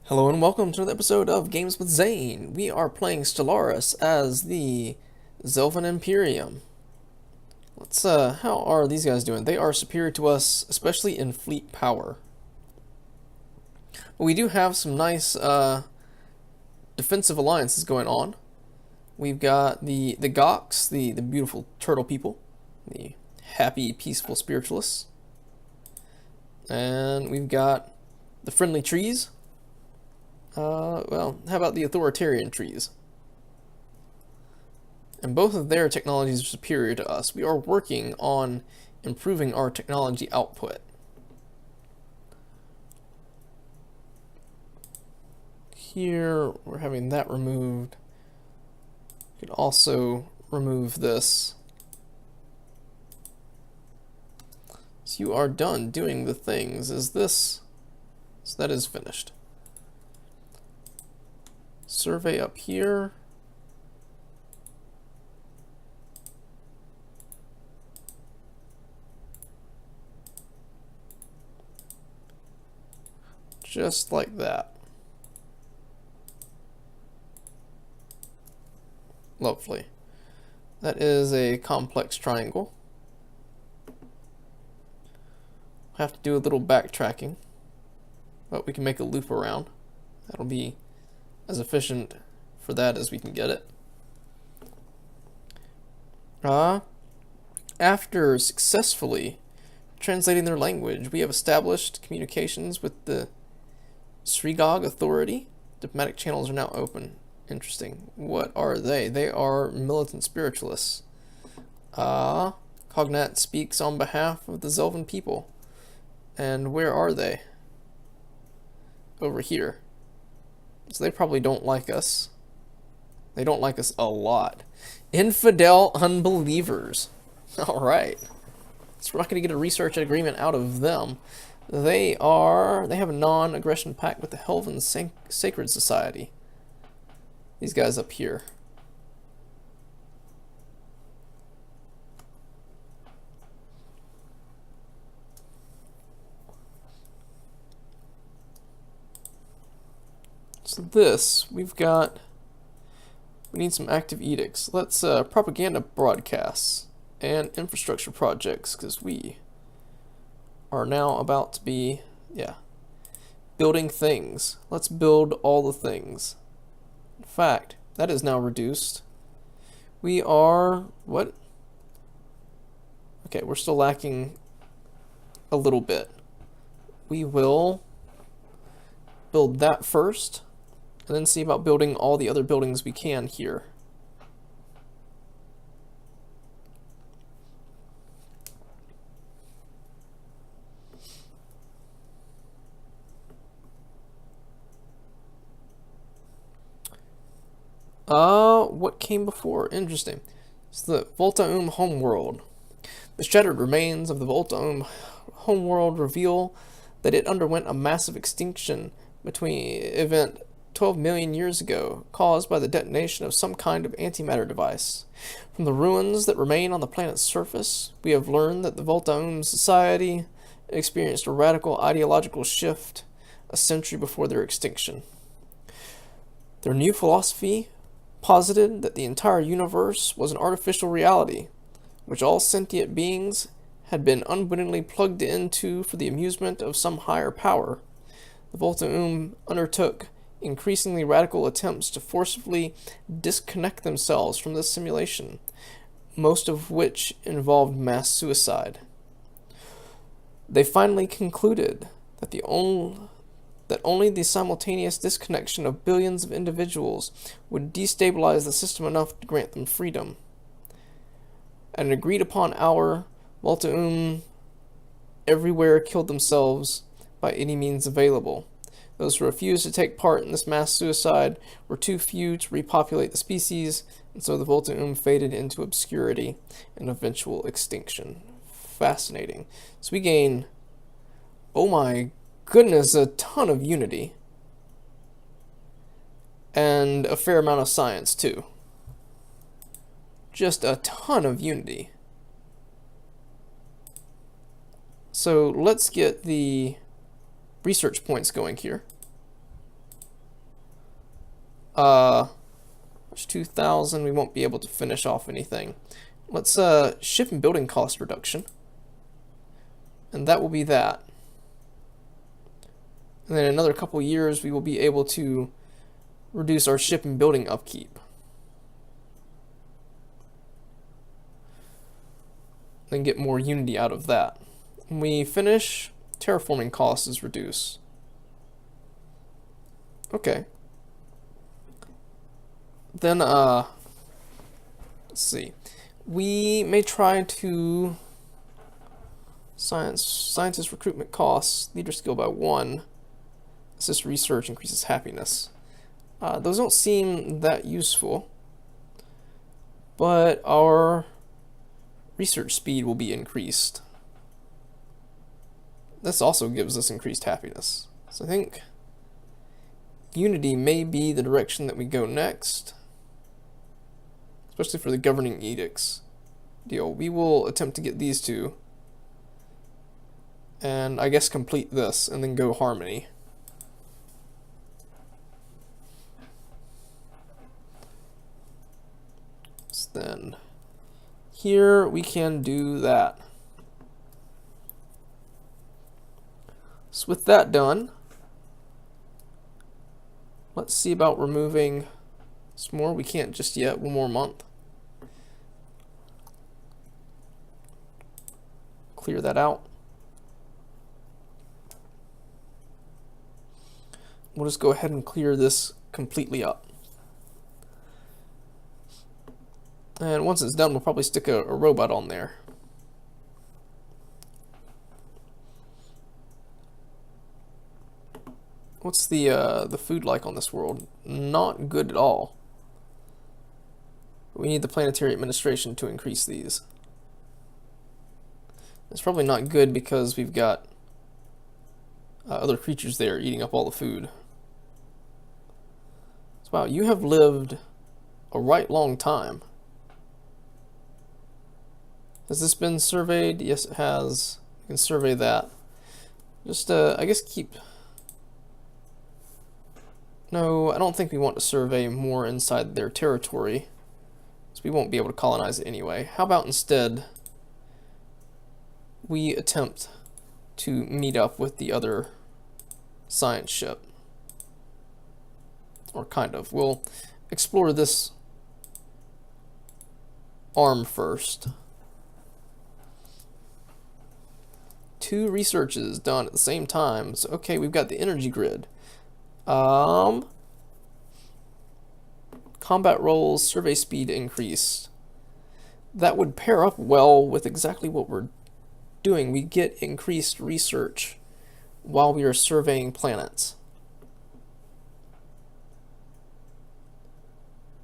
Hello and welcome to another episode of Games with Zane. We are playing Stellaris as the Zelvan Imperium. How are these guys doing? They are superior to us, especially in fleet power. We do have some nice, defensive alliances going on. We've got the Goks, the beautiful turtle people, the happy, peaceful spiritualists. And we've got the friendly trees. Well, how about the authoritarian trees? And both of their technologies are superior to us. We are working on improving our technology output. Here, we're having that removed. We could also remove this. So you are done doing the things. Is this? So that is finished. Survey up here. Just like that. Lovely. That is a complex triangle. Have to do a little backtracking, but we can make a loop around. That'll be as efficient for that as we can get it. After successfully translating their language, we have established communications with the Srigog Authority. Diplomatic channels are now open. Interesting. What are they? They are militant spiritualists. Cognat speaks on behalf of the Zelvan people. And where are they? Over here. So they probably don't like us. They don't like us a lot. Infidel unbelievers. Alright. So we're not going to get a research agreement out of them. They have a non-aggression pact with the Helvan Sacred Society. These guys up here. So this, we need some active edicts. Let's propaganda broadcasts and infrastructure projects, because we are now about to be, building things. Let's build all the things. In fact, that is now reduced. We are, what? Okay, we're still lacking a little bit. We will build that first, and then see about building all the other buildings we can here. What came before? Interesting. It's the Volta homeworld. The shattered remains of the Volta homeworld reveal that it underwent a massive extinction between event 12 million years ago, caused by the detonation of some kind of antimatter device. From the ruins that remain on the planet's surface, we have learned that the Volta society experienced a radical ideological shift a century before their extinction. Their new philosophy posited that the entire universe was an artificial reality, which all sentient beings had been unwittingly plugged into for the amusement of some higher power. The Volta undertook increasingly radical attempts to forcibly disconnect themselves from this simulation, most of which involved mass suicide. They finally concluded that only the simultaneous disconnection of billions of individuals would destabilize the system enough to grant them freedom. At an agreed upon hour, Volta everywhere killed themselves by any means available. Those who refused to take part in this mass suicide were too few to repopulate the species, and so the Volta faded into obscurity and eventual extinction. Fascinating. So we gain, oh my goodness, a ton of unity. And a fair amount of science, too. Just a ton of unity. So let's get the research points going here. There's 2,000. We won't be able to finish off anything. Let's ship and building cost reduction. And that will be that. And then in another couple years, we will be able to reduce our ship and building upkeep. Then get more unity out of that. When we finish, terraforming costs is reduced. Okay. Then, let's see. We may try to scientist recruitment costs, leader skill by 1, assist research, increases happiness. Those don't seem that useful, but our research speed will be increased. This also gives us increased happiness. So I think unity may be the direction that we go next, especially for the governing edicts deal. We will attempt to get these two, and I guess complete this, and then go harmony. So then here we can do that. So with that done, let's see about removing some more. We can't just yet. One more month. Clear that out. We'll just go ahead and clear this completely up. And once it's done, we'll probably stick a robot on there. What's the food like on this world? Not good at all. We need the planetary administration to increase these. It's probably not good because we've got other creatures there eating up all the food. So, wow, you have lived a right long time. Has this been surveyed? Yes, it has. You can survey that. Just, I guess keep... No, I don't think we want to survey more inside their territory, so we won't be able to colonize it anyway. How about instead we attempt to meet up with the other science ship? Or kind of. We'll explore this arm first. 2 researches done at the same time. So, okay, we've got the energy grid. Combat rolls, survey speed increased. That would pair up well with exactly what we're doing. We get increased research while we are surveying planets.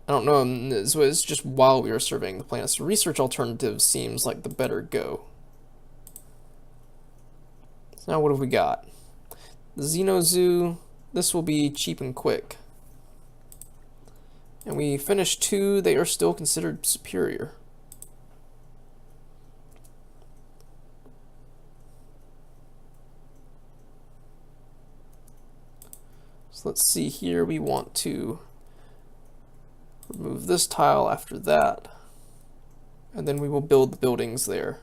I don't know, so it's just while we are surveying the planets. The research alternative seems like the better go. So now what have we got? The Xeno Zoo. This will be cheap and quick. And we finished 2, they are still considered superior. So let's see here, we want to remove this tile after that, and then we will build the buildings there.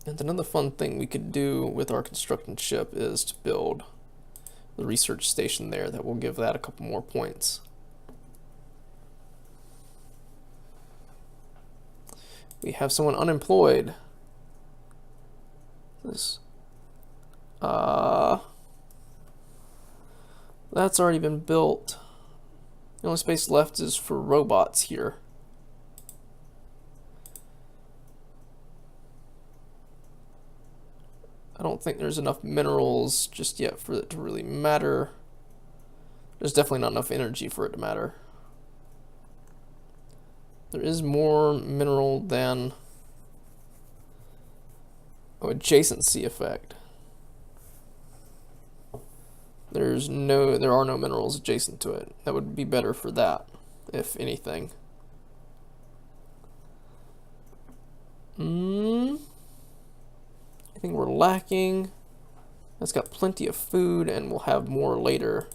And another fun thing we could do with our constructed ship is to build the research station there. That will give that a couple more points. We have someone unemployed. This, that's already been built. The only space left is for robots here. I don't think there's enough minerals just yet for it to really matter. There's definitely not enough energy for it to matter. There is more mineral than adjacency effect. There are no minerals adjacent to it. That would be better for that, if anything. I think we're lacking. It's got plenty of food, and we'll have more later.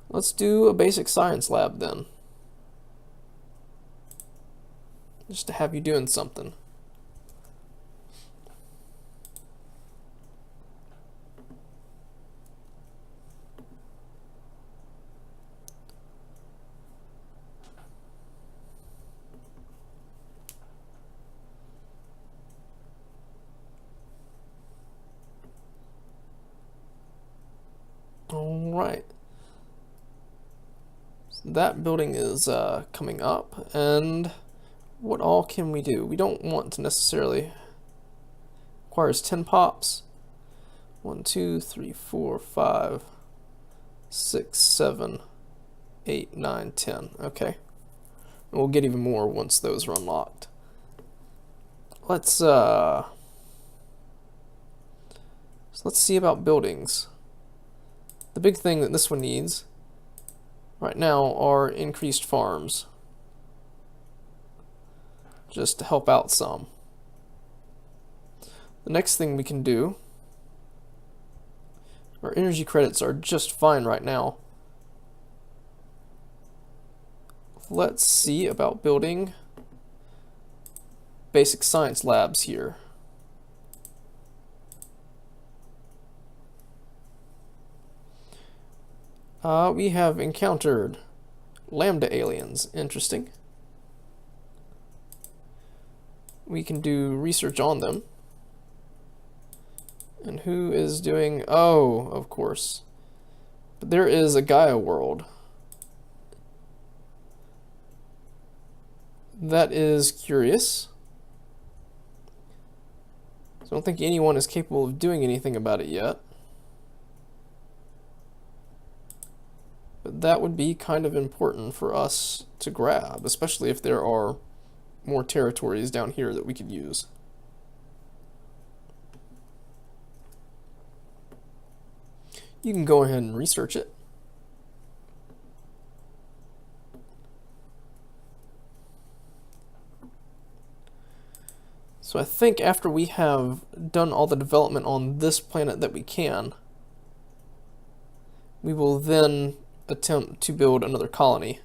Let's do a basic science lab then. Just to have you doing something. All right. So that building is coming up, and what all can we do? We don't want to necessarily. Requires 10 pops. 1, 2, 3, 4, 5, 6, 7, 8, 9, 10. Okay. And we'll get even more once those are unlocked. Let's so let's see about buildings. The big thing that this one needs right now are increased farms. Just to help out some. The next thing we can do, our energy credits are just fine right now. Let's see about building basic science labs here. We have encountered Lambda aliens. Interesting. We can do research on them. And who is doing... Oh, of course. But there is a Gaia world. That is curious. I don't think anyone is capable of doing anything about it yet. But that would be kind of important for us to grab, especially if there are more territories down here that we could use. You can go ahead and research it. So I think after we have done all the development on this planet that we can, we will then attempt to build another colony.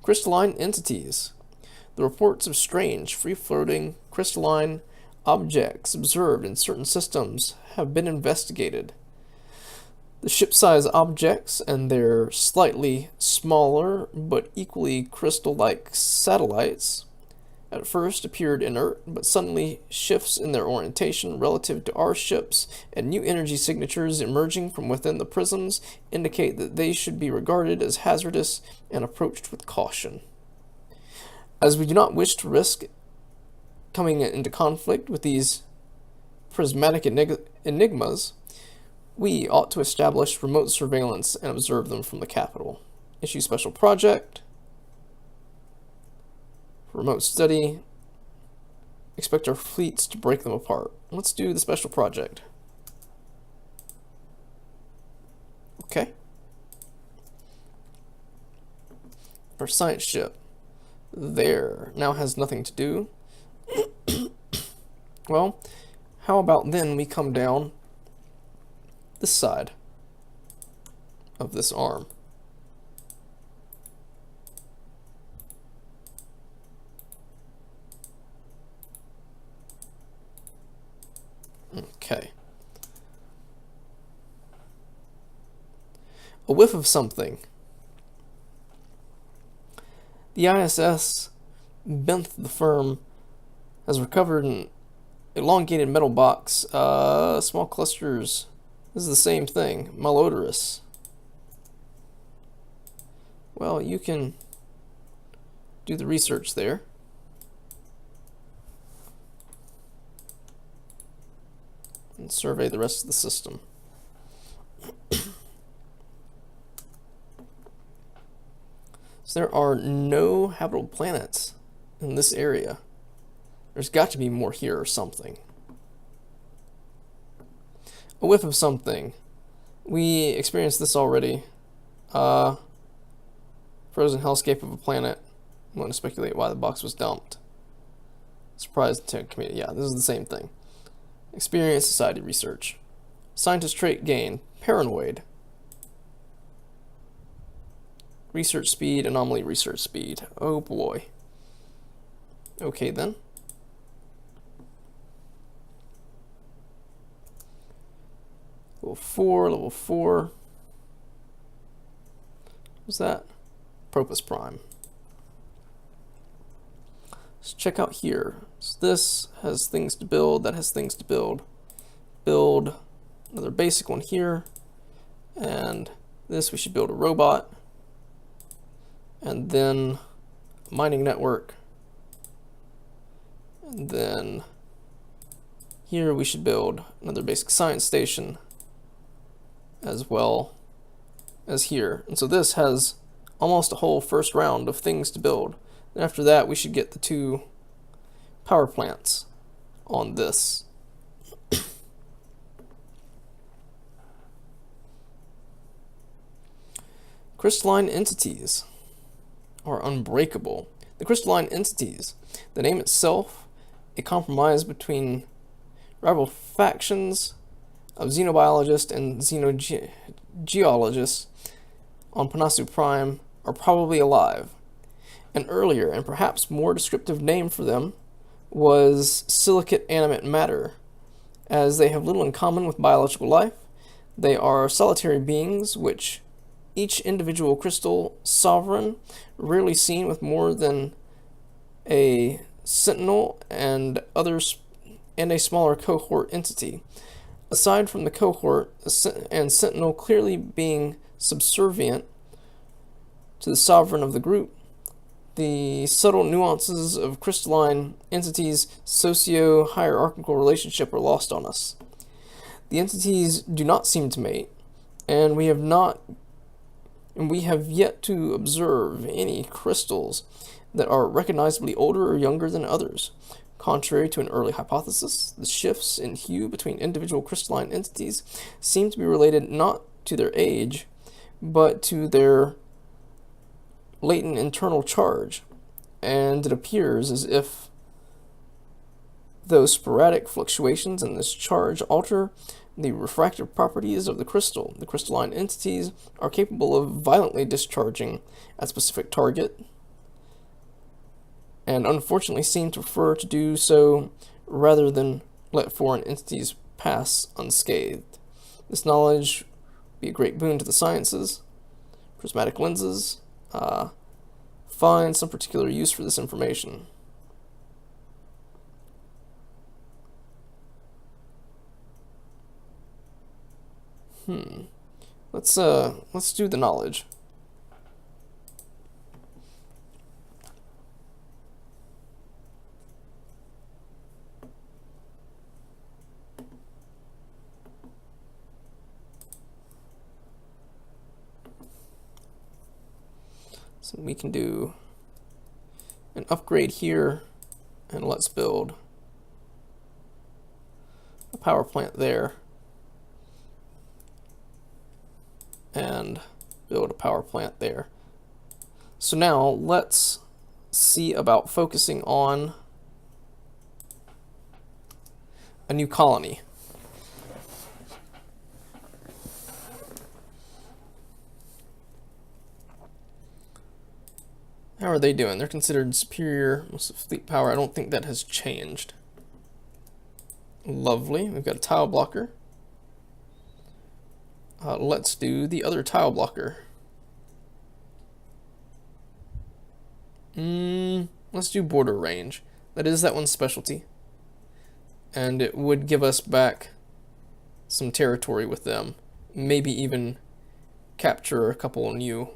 Crystalline entities. The reports of strange, free-floating, crystalline objects observed in certain systems have been investigated. The ship-size objects and their slightly smaller but equally crystal-like satellites at first appeared inert, but suddenly shifts in their orientation relative to our ships and new energy signatures emerging from within the prisms indicate that they should be regarded as hazardous and approached with caution. As we do not wish to risk coming into conflict with these prismatic enigmas, we ought to establish remote surveillance and observe them from the capital. Issue special project. Remote study. Expect our fleets to break them apart. Let's do the special project. Okay. Our science ship there now has nothing to do. Well, how about then we come down this side of this arm. Okay. A whiff of something. The ISS Benth the firm has recovered an elongated metal box. Small clusters. This is the same thing. Malodorous. Well, you can do the research there. And survey the rest of the system. So there are no habitable planets in this area. There's got to be more here or something. A whiff of something. We experienced this already. Frozen hellscape of a planet. I'm going to speculate why the box was dumped. Surprise community. Yeah, this is the same thing. Experience society research. Scientist trait gain. Paranoid. Research speed. Anomaly research speed. Oh boy. Okay then. Level 4, level 4. What's that? Propus Prime. Let's check out here. So this has things to build, that has things to build. Build another basic one here. And this, we should build a robot. And then a mining network. And then here we should build another basic science station as well as here. And so this has almost a whole first round of things to build. And after that, we should get the 2 power plants on this. Crystalline entities are unbreakable. The crystalline entities, the name itself, a compromise between rival factions of xenobiologists and xenogeologists on Panasu Prime, are probably alive. An earlier and perhaps more descriptive name for them was silicate animate matter. As they have little in common with biological life, they are solitary beings which each individual crystal sovereign, rarely seen with more than a sentinel and others, and a smaller cohort entity. Aside from the cohort and sentinel clearly being subservient to the sovereign of the group, the subtle nuances of crystalline entities' socio-hierarchical relationship are lost on us. The entities do not seem to mate, and we have yet to observe any crystals that are recognizably older or younger than others. Contrary to an early hypothesis, the shifts in hue between individual crystalline entities seem to be related not to their age, but to their latent internal charge, and it appears as if those sporadic fluctuations in this charge alter the refractive properties of the crystal. The crystalline entities are capable of violently discharging at a specific target, and unfortunately seem to prefer to do so rather than let foreign entities pass unscathed. This knowledge would be a great boon to the sciences. Prismatic lenses. Find some particular use for this information. Let's do the knowledge. So we can do an upgrade here, and let's build a power plant there, and build a power plant there. So now let's see about focusing on a new colony. How are they doing? They're considered superior. Most of fleet power. I don't think that has changed. Lovely. We've got a tile blocker. Let's do the other tile blocker. Let's do border range. That is that one's specialty. And it would give us back some territory with them. Maybe even capture a couple new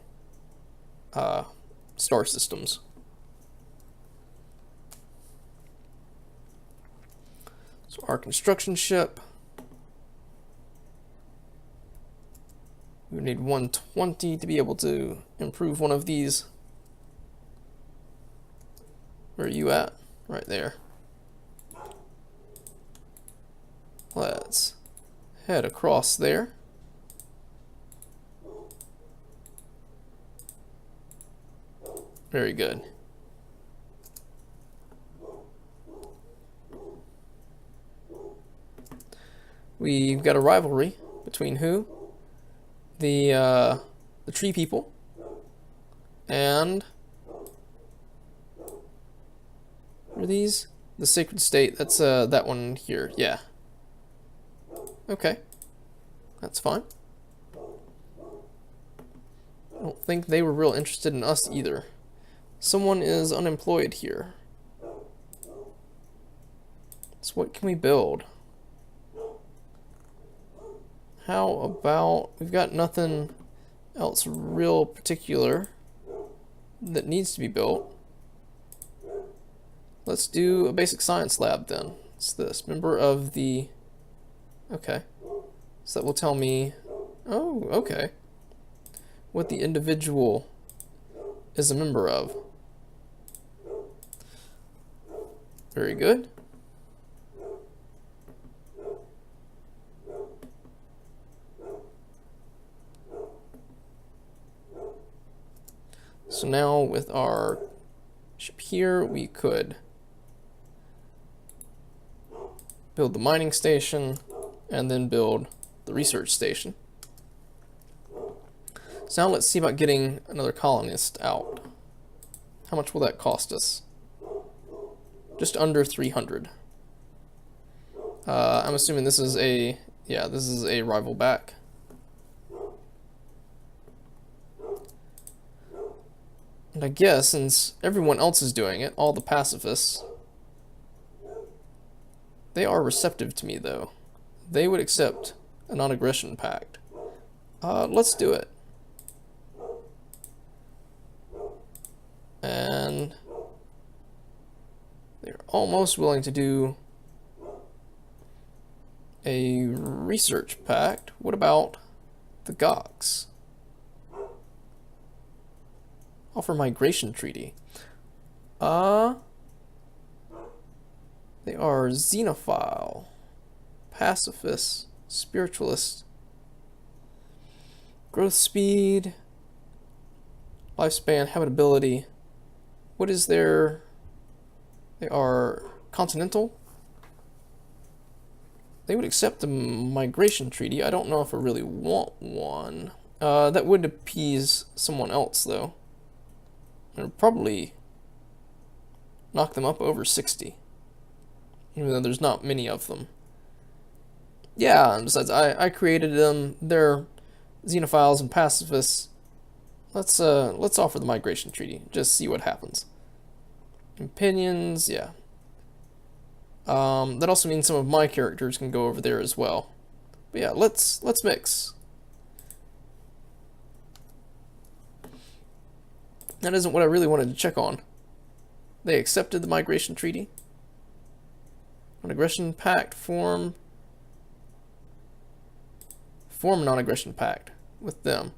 star systems. So our construction ship. We need 120 to be able to improve one of these. Where are you at? Right there. Let's head across there. Very good. We've got a rivalry between who? The tree people and what are these? The sacred state. That's that one here. Yeah. Okay. That's fine. I don't think they were real interested in us either. Someone is unemployed here. So what can we build? How about, we've got nothing else real particular that needs to be built. Let's do a basic science lab then. It's this, member of the, okay. So that will tell me, oh, okay, what the individual is a member of. Very good. So now with our ship here, we could build the mining station and then build the research station. So now let's see about getting another colonist out. How much will that cost us? Just under 300. I'm assuming this is a, yeah, this is a rival back. And I guess since everyone else is doing it, all the pacifists, they are receptive to me though. They would accept a non-aggression pact. Let's do it. And they're almost willing to do a research pact. What about the Gox? Offer migration treaty. They are xenophile, pacifist, spiritualist, growth speed, lifespan, habitability. What is their? They are continental. They would accept the migration treaty. I don't know if I really want one. That would appease someone else though. It would probably knock them up over 60. Even though there's not many of them. Yeah, and besides, I created them. They're xenophiles and pacifists. Let's offer the migration treaty. Just see what happens. Opinions, yeah. That also means some of my characters can go over there as well. But yeah, let's mix. That isn't what I really wanted to check on. They accepted the migration treaty. Non-aggression pact, form a non-aggression pact with them.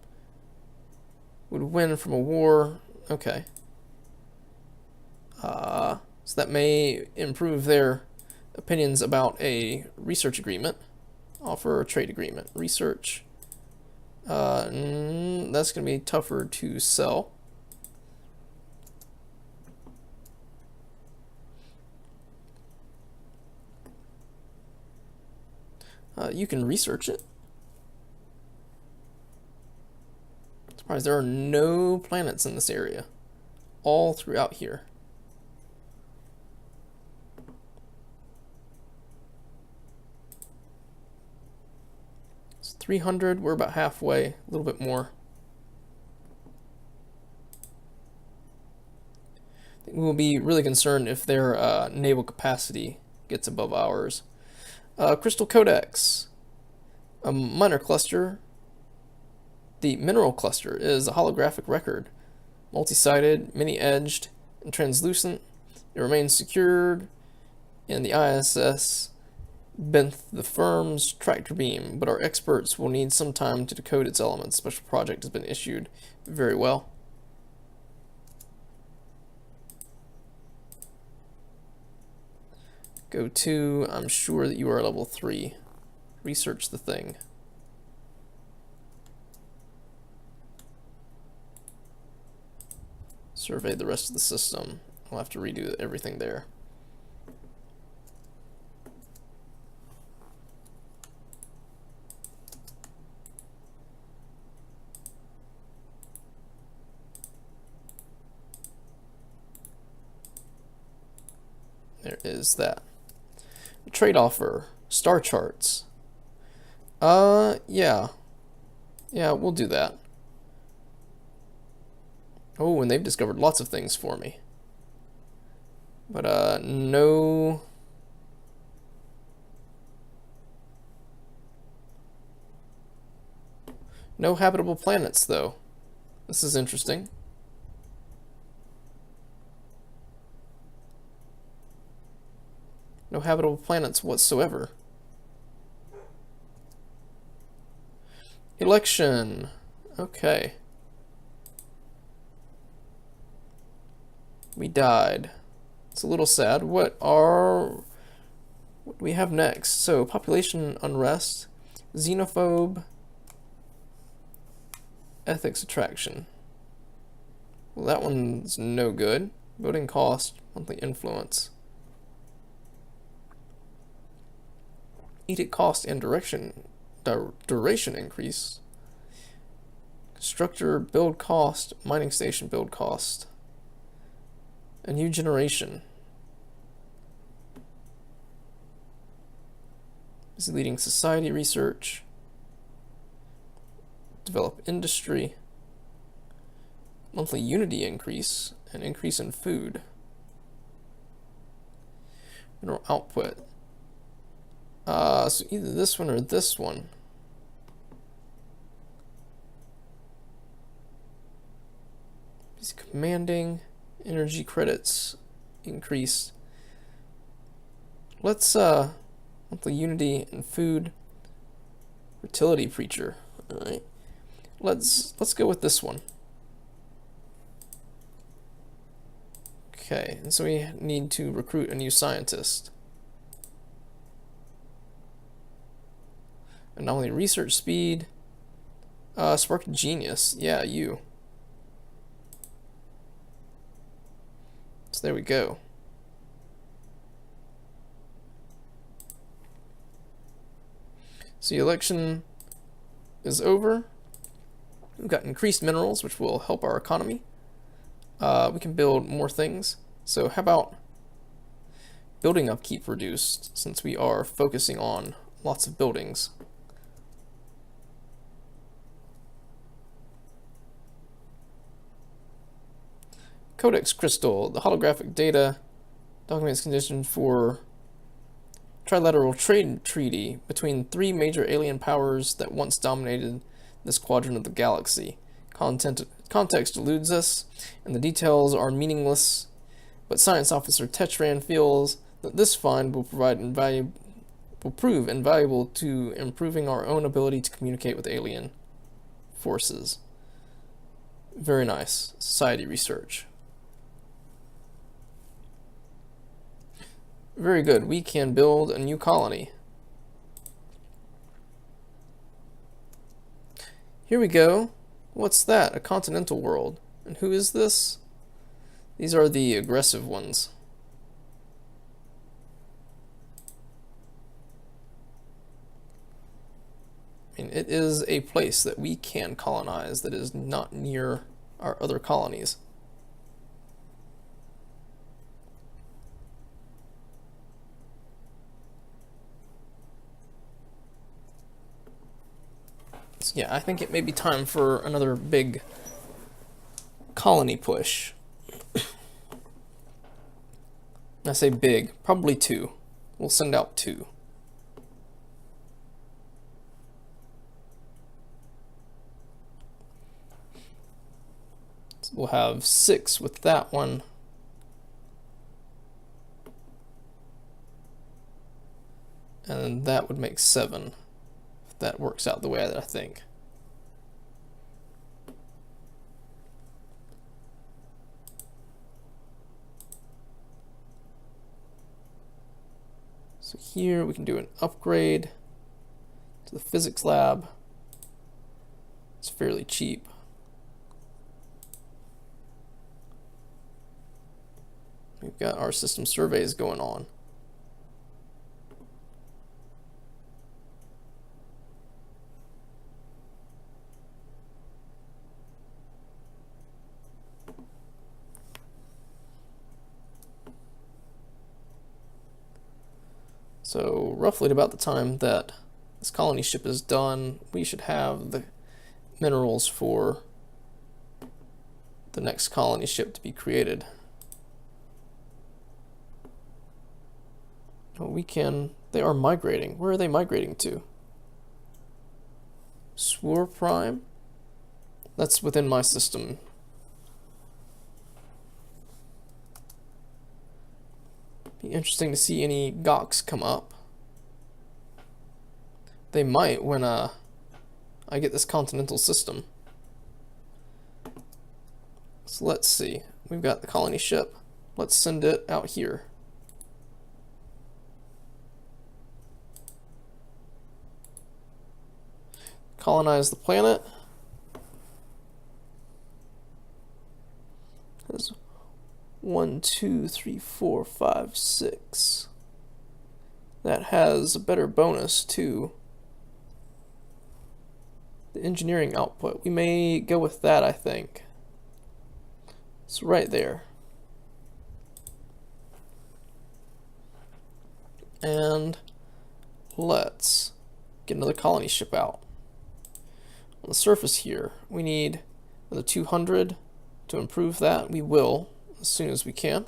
Would win from a war. Okay. So that may improve their opinions about a research agreement. Offer a trade agreement. Research. That's going to be tougher to sell. You can research it. Surprised there are no planets in this area. All throughout here. It's 300, we're about halfway, a little bit more. I think we'll be really concerned if their naval capacity gets above ours. Crystal Codex, a minor cluster. The mineral cluster is a holographic record, multi-sided, many-edged, and translucent. It remains secured in the ISS Benth the firm's tractor beam, but our experts will need some time to decode its elements. Special project has been issued. Very well. Go to, I'm sure that you are level 3. research the thing. Survey the rest of the system. We'll have to redo everything there. There is that. Trade offer. Star charts. Yeah. Yeah, we'll do that. Oh, and they've discovered lots of things for me. But, no... No habitable planets, though. This is interesting. No habitable planets whatsoever. Election. Okay. We died. It's a little sad. What do we have next? So, population unrest, xenophobe, ethics attraction. Well, that one's no good. Voting cost, monthly influence. Edict cost and duration increase. Constructor build cost, mining station build cost. A new generation. Is leading society research. Develop industry. Monthly unity increase. An increase in food. Mineral output. So either this one or this one. He's commanding. Energy credits increased. Let's monthly unity and food. Fertility preacher. Alright. Let's go with this one. Okay, and so we need to recruit a new scientist. Anomaly research speed. Spark genius. Yeah, you. So there we go. So the election is over. We've got increased minerals, which will help our economy. We can build more things. So how about building upkeep reduced, since we are focusing on lots of buildings. Codex crystal, the holographic data, documents conditions for trilateral trade treaty between three major alien powers that once dominated this quadrant of the galaxy. Context eludes us, and the details are meaningless, but Science Officer Tetran feels that this find will prove invaluable to improving our own ability to communicate with alien forces. Very nice. Society research. Very good. We can build a new colony. Here we go. What's that? A continental world. And who is this? These are the aggressive ones. I mean, it is a place that we can colonize that is not near our other colonies. So yeah, I think it may be time for another big colony push. I say big, probably two. We'll send out two. So we'll have 6 with that one. And that would make 7. If that works out the way that I think. So here we can do an upgrade. to the physics lab. It's fairly cheap. We've got our system surveys going on. So roughly at about the time that this colony ship is done, we should have the minerals for the next colony ship to be created. They are migrating. Where are they migrating to? Swore Prime? That's within my system. Be interesting to see any Goks come up. They might when I get this continental system. So let's see. We've got the colony ship. Let's send it out here. Colonize the planet. There's 1, 2, 3, 4, 5, 6. That has a better bonus to the engineering output. We may go with that, I think. It's right there. And let's get another colony ship out. On the surface here, we need another 200 to improve that. We will as soon as we can.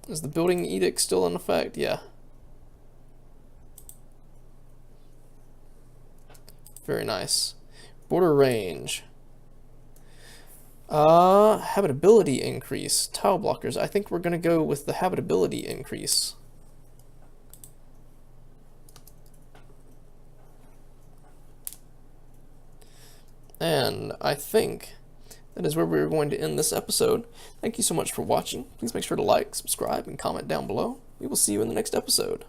Is the building edict still in effect? Yeah. Very nice. Border range. Habitability increase. Tile blockers. I think we're going to go with the habitability increase. And I think that is where we're going to end this episode. Thank you so much for watching. Please make sure to like, subscribe, and comment down below. We will see you in the next episode.